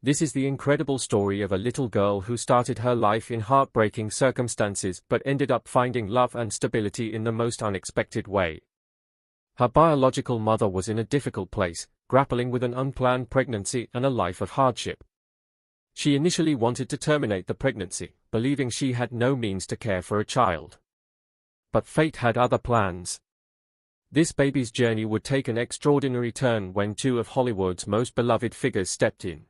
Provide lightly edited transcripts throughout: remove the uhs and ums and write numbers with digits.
This is the incredible story of a little girl who started her life in heartbreaking circumstances but ended up finding love and stability in the most unexpected way. Her biological mother was in a difficult place, grappling with an unplanned pregnancy and a life of hardship. She initially wanted to terminate the pregnancy, believing she had no means to care for a child. But fate had other plans. This baby's journey would take an extraordinary turn when two of Hollywood's most beloved figures stepped in.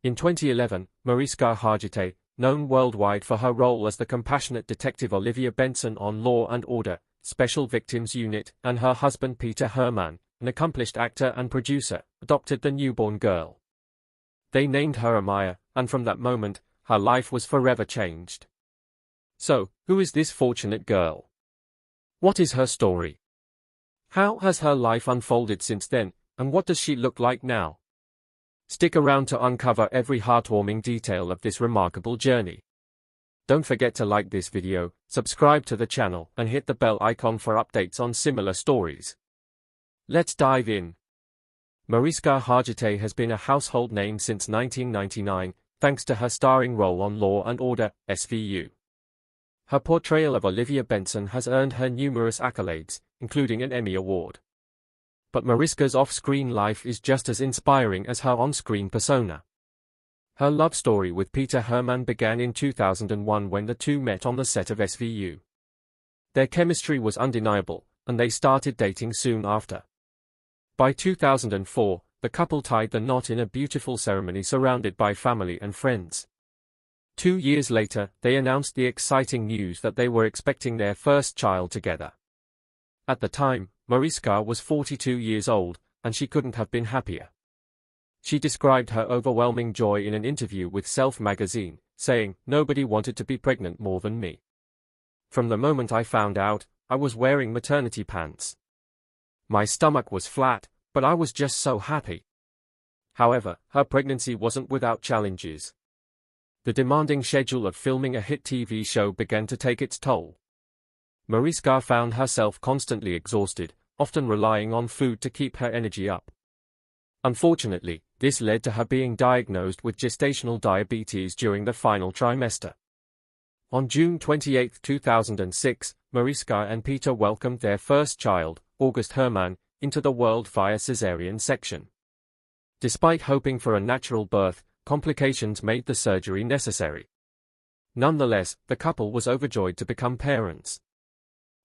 In 2011, Mariska Hargitay, known worldwide for her role as the compassionate detective Olivia Benson on Law and Order, Special Victims Unit, and her husband Peter Hermann, an accomplished actor and producer, adopted the newborn girl. They named her Amaya, and from that moment, her life was forever changed. So, who is this fortunate girl? What is her story? How has her life unfolded since then, and what does she look like now? Stick around to uncover every heartwarming detail of this remarkable journey. Don't forget to like this video, subscribe to the channel, and hit the bell icon for updates on similar stories. Let's dive in. Mariska Hargitay has been a household name since 1999, thanks to her starring role on Law and Order, SVU. Her portrayal of Olivia Benson has earned her numerous accolades, including an Emmy Award. But Mariska's off-screen life is just as inspiring as her on-screen persona. Her love story with Peter Hermann began in 2001 when the two met on the set of SVU. Their chemistry was undeniable, and they started dating soon after. By 2004, the couple tied the knot in a beautiful ceremony surrounded by family and friends. 2 years later, they announced the exciting news that they were expecting their first child together. At the time, Mariska was 42 years old, and she couldn't have been happier. She described her overwhelming joy in an interview with Self magazine, saying, "Nobody wanted to be pregnant more than me. From the moment I found out, I was wearing maternity pants. My stomach was flat, but I was just so happy." However, her pregnancy wasn't without challenges. The demanding schedule of filming a hit TV show began to take its toll. Mariska found herself constantly exhausted, often relying on food to keep her energy up. Unfortunately, this led to her being diagnosed with gestational diabetes during the final trimester. On June 28, 2006, Mariska and Peter welcomed their first child, August Hermann, into the world via cesarean section. Despite hoping for a natural birth, complications made the surgery necessary. Nonetheless, the couple was overjoyed to become parents.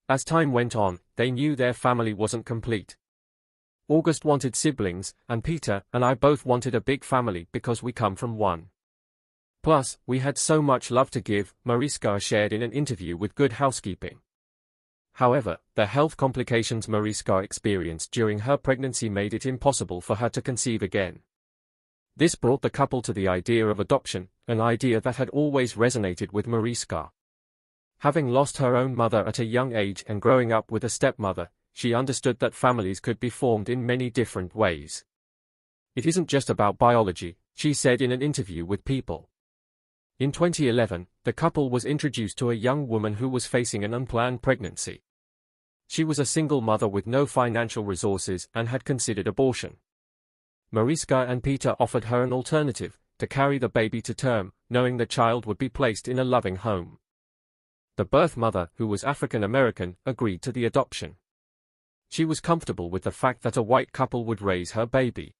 As time went on, they knew their family wasn't complete. August wanted siblings, and Peter and I both wanted a big family because we come from one. Plus, we had so much love to give, Mariska shared in an interview with Good Housekeeping. However, the health complications Mariska experienced during her pregnancy made it impossible for her to conceive again. This brought the couple to the idea of adoption, an idea that had always resonated with Mariska. Having lost her own mother at a young age and growing up with a stepmother, she understood that families could be formed in many different ways. "It isn't just about biology," she said in an interview with People. In 2011, the couple was introduced to a young woman who was facing an unplanned pregnancy. She was a single mother with no financial resources and had considered abortion. Mariska and Peter offered her an alternative, to carry the baby to term, knowing the child would be placed in a loving home. The birth mother, who was African American, agreed to the adoption. She was comfortable with the fact that a white couple would raise her baby.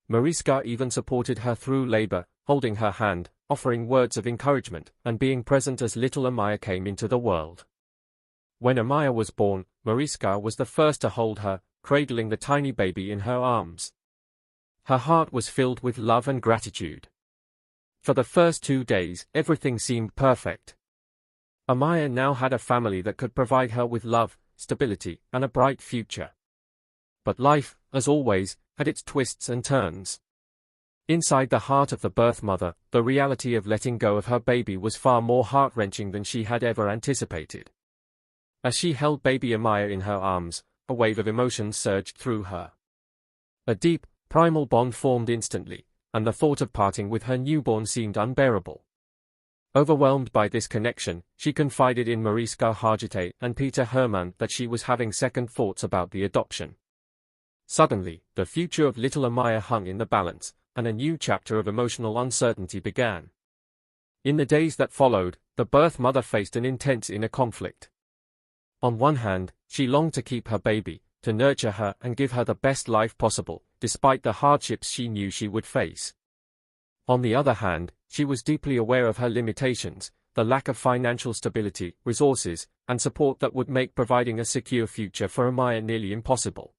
Mariska even supported her through labor, holding her hand, offering words of encouragement, and being present as little Amaya came into the world. When Amaya was born, Mariska was the first to hold her, cradling the tiny baby in her arms. Her heart was filled with love and gratitude. For the first 2 days, everything seemed perfect. Amaya now had a family that could provide her with love, stability, and a bright future. But life, as always, had its twists and turns. Inside the heart of the birth mother, the reality of letting go of her baby was far more heart-wrenching than she had ever anticipated. As she held baby Amaya in her arms, a wave of emotions surged through her. A deep, primal bond formed instantly, and the thought of parting with her newborn seemed unbearable. Overwhelmed by this connection, she confided in Mariska Hargitay and Peter Hermann that she was having second thoughts about the adoption. Suddenly, the future of little Amaya hung in the balance, and a new chapter of emotional uncertainty began. In the days that followed, the birth mother faced an intense inner conflict. On one hand, she longed to keep her baby, to nurture her and give her the best life possible, despite the hardships she knew she would face. On the other hand, she was deeply aware of her limitations, the lack of financial stability, resources, and support that would make providing a secure future for Amaya nearly impossible.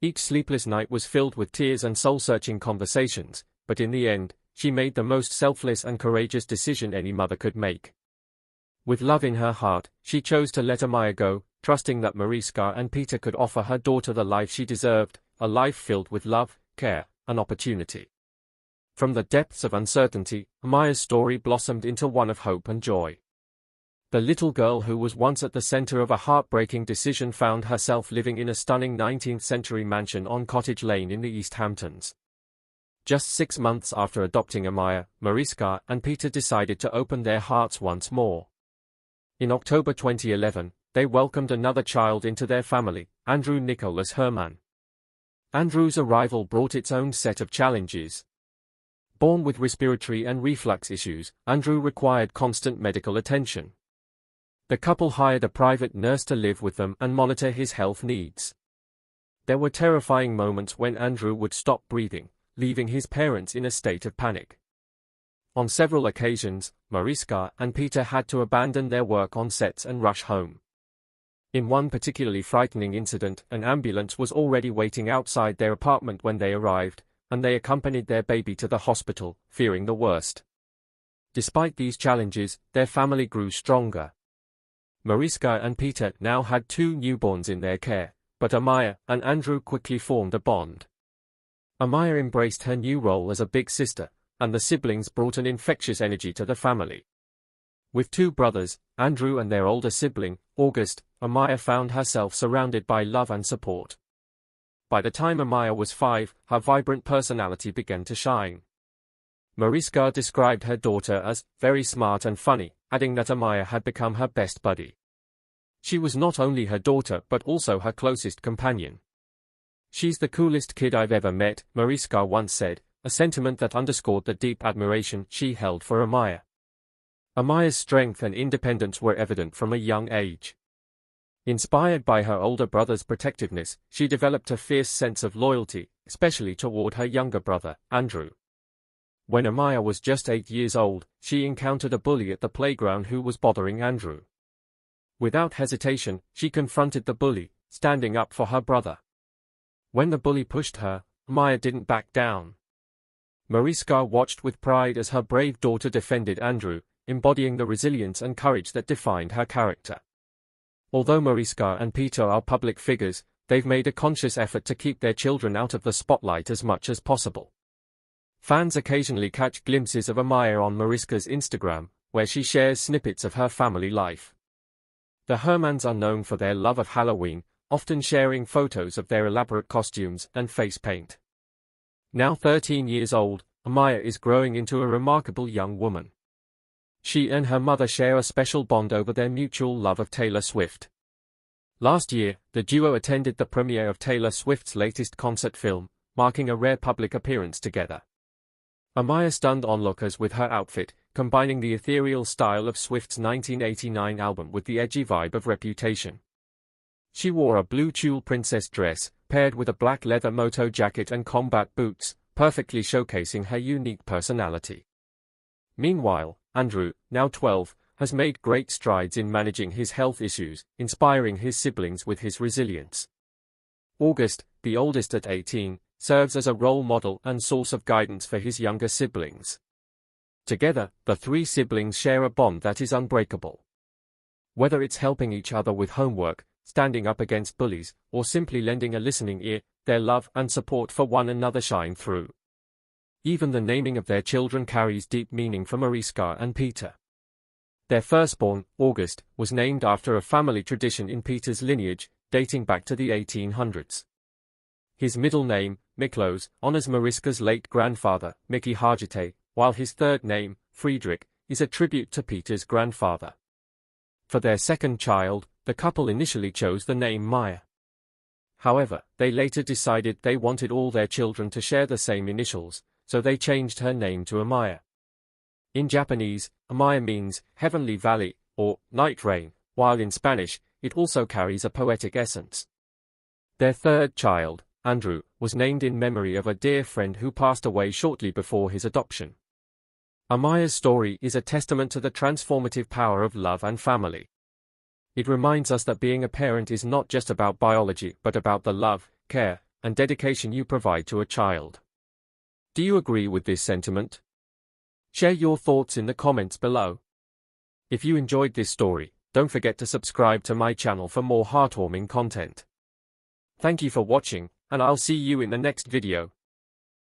Each sleepless night was filled with tears and soul-searching conversations, but in the end, she made the most selfless and courageous decision any mother could make. With love in her heart, she chose to let Amaya go, trusting that Mariska and Peter could offer her daughter the life she deserved, a life filled with love, care, and opportunity. From the depths of uncertainty, Amaya's story blossomed into one of hope and joy. The little girl who was once at the center of a heartbreaking decision found herself living in a stunning 19th-century mansion on Cottage Lane in the East Hamptons. Just 6 months after adopting Amaya, Mariska and Peter decided to open their hearts once more. In October 2011, they welcomed another child into their family, Andrew Nicholas Hermann. Andrew's arrival brought its own set of challenges. Born with respiratory and reflux issues, Andrew required constant medical attention. The couple hired a private nurse to live with them and monitor his health needs. There were terrifying moments when Andrew would stop breathing, leaving his parents in a state of panic. On several occasions, Mariska and Peter had to abandon their work on sets and rush home. In one particularly frightening incident, an ambulance was already waiting outside their apartment when they arrived, and they accompanied their baby to the hospital, fearing the worst. Despite these challenges, their family grew stronger. Mariska and Peter now had 2 newborns in their care, but Amaya and Andrew quickly formed a bond. Amaya embraced her new role as a big sister, and the siblings brought an infectious energy to the family. With 2 brothers, Andrew and their older sibling, August, Amaya found herself surrounded by love and support. By the time Amaya was 5, her vibrant personality began to shine. Mariska described her daughter as very smart and funny, adding that Amaya had become her best buddy. She was not only her daughter but also her closest companion. "She's the coolest kid I've ever met," Mariska once said, a sentiment that underscored the deep admiration she held for Amaya. Amaya's strength and independence were evident from a young age. Inspired by her older brother's protectiveness, she developed a fierce sense of loyalty, especially toward her younger brother, Andrew. When Amaya was just 8 years old, she encountered a bully at the playground who was bothering Andrew. Without hesitation, she confronted the bully, standing up for her brother. When the bully pushed her, Amaya didn't back down. Mariska watched with pride as her brave daughter defended Andrew, embodying the resilience and courage that defined her character. Although Mariska and Peter are public figures, they've made a conscious effort to keep their children out of the spotlight as much as possible. Fans occasionally catch glimpses of Amaya on Mariska's Instagram, where she shares snippets of her family life. The Hermanns are known for their love of Halloween, often sharing photos of their elaborate costumes and face paint. Now 13 years old, Amaya is growing into a remarkable young woman. She and her mother share a special bond over their mutual love of Taylor Swift. Last year, the duo attended the premiere of Taylor Swift's latest concert film, marking a rare public appearance together. Amaya stunned onlookers with her outfit, combining the ethereal style of Swift's 1989 album with the edgy vibe of Reputation. She wore a blue tulle princess dress, paired with a black leather moto jacket and combat boots, perfectly showcasing her unique personality. Meanwhile, Andrew, now 12, has made great strides in managing his health issues, inspiring his siblings with his resilience. August, the oldest at 18, serves as a role model and source of guidance for his younger siblings. Together, the 3 siblings share a bond that is unbreakable. Whether it's helping each other with homework, standing up against bullies, or simply lending a listening ear, their love and support for one another shine through. Even the naming of their children carries deep meaning for Mariska and Peter. Their firstborn, August, was named after a family tradition in Peter's lineage, dating back to the 1800s. His middle name, Miklos, honors Mariska's late grandfather, Mickey Hargitay, while his third name, Friedrich, is a tribute to Peter's grandfather. For their second child, the couple initially chose the name Maya. However, they later decided they wanted all their children to share the same initials, so they changed her name to Amaya. In Japanese, Amaya means heavenly valley, or night rain, while in Spanish, it also carries a poetic essence. Their third child, Andrew, was named in memory of a dear friend who passed away shortly before his adoption. Amaya's story is a testament to the transformative power of love and family. It reminds us that being a parent is not just about biology but about the love, care, and dedication you provide to a child. Do you agree with this sentiment? Share your thoughts in the comments below. If you enjoyed this story, don't forget to subscribe to my channel for more heartwarming content. Thank you for watching, and I'll see you in the next video.